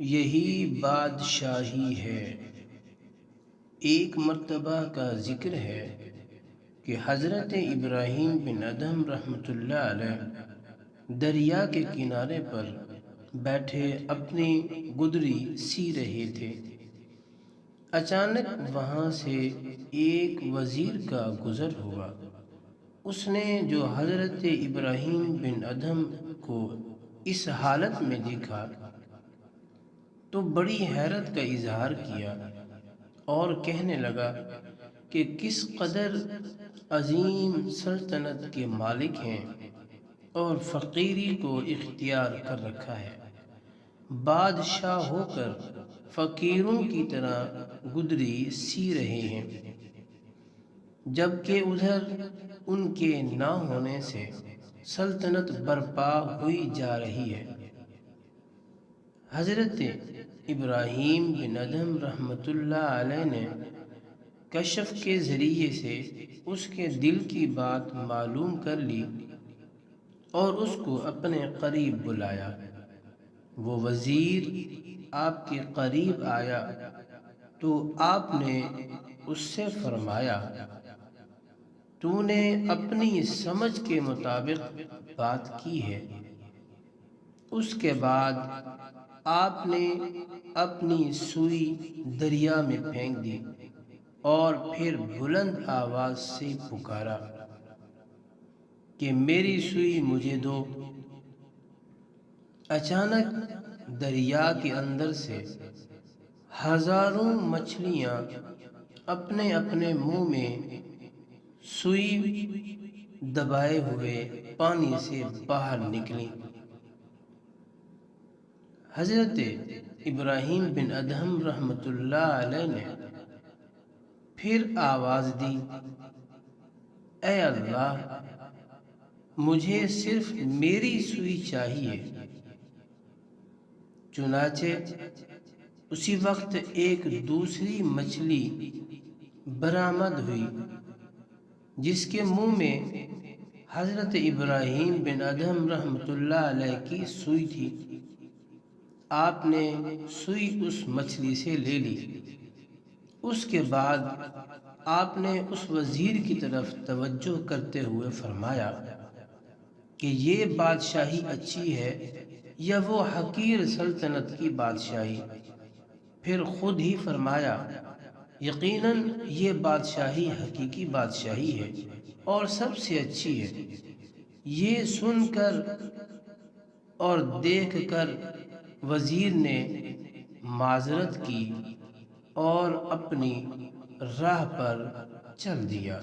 یہی بادشاہی ہے۔ ایک مرتبہ کا ذکر ہے کہ حضرت ابراہیم بن ادہم رحمۃ اللہ علیہ دریا کے کنارے پر بیٹھے اپنی گدری سی رہے تھے۔ اچانک وہاں سے ایک وزیر کا گزر ہوا۔ اس نے جو حضرت ابراہیم بن ادہم کو اس حالت میں دیکھا تو بڑی حیرت کا اظہار کیا اور کہنے لگا کہ کس قدر عظیم سلطنت کے مالک ہیں اور فقیری کو اختیار کر رکھا ہے۔ بادشاہ ہو کر فقیروں کی طرح گدری سی رہے ہیں، جبکہ ادھر ان کے نہ ہونے سے سلطنت برپا ہوئی جا رہی ہے۔ حضرت ابراہیم بن ادہم رحمۃ اللہ علیہ نے کشف کے ذریعے سے اس کے دل کی بات معلوم کر لی اور اس کو اپنے قریب بلایا۔ وہ وزیر آپ کے قریب آیا تو آپ نے اس سے فرمایا، تو نے اپنی سمجھ کے مطابق بات کی ہے۔ اس کے بعد آپ نے اپنی سوئی دریا میں پھینک دی اور پھر بلند آواز سے پکارا کہ میری سوئی مجھے دو۔ اچانک دریا کے اندر سے ہزاروں مچھلیاں اپنے اپنے منہ میں سوئی دبائے ہوئے پانی سے باہر نکلیں۔ حضرت ابراہیم بن ادہم رحمۃ اللہ علیہ نے پھر آواز دی، اے اللہ، مجھے صرف میری سوئی چاہیے۔ چنانچہ اسی وقت ایک دوسری مچھلی برآمد ہوئی جس کے منہ میں حضرت ابراہیم بن ادہم رحمۃ اللہ علیہ کی سوئی تھی۔ آپ نے سوئی اس مچھلی سے لے لی۔ اس کے بعد آپ نے اس وزیر کی طرف توجہ کرتے ہوئے فرمایا کہ یہ بادشاہی اچھی ہے یا وہ حقیر سلطنت کی بادشاہی؟ پھر خود ہی فرمایا، یقیناً یہ بادشاہی حقیقی بادشاہی ہے اور سب سے اچھی ہے۔ یہ سن کر اور دیکھ کر وزیر نے معذرت کی اور اپنی راہ پر چل دیا۔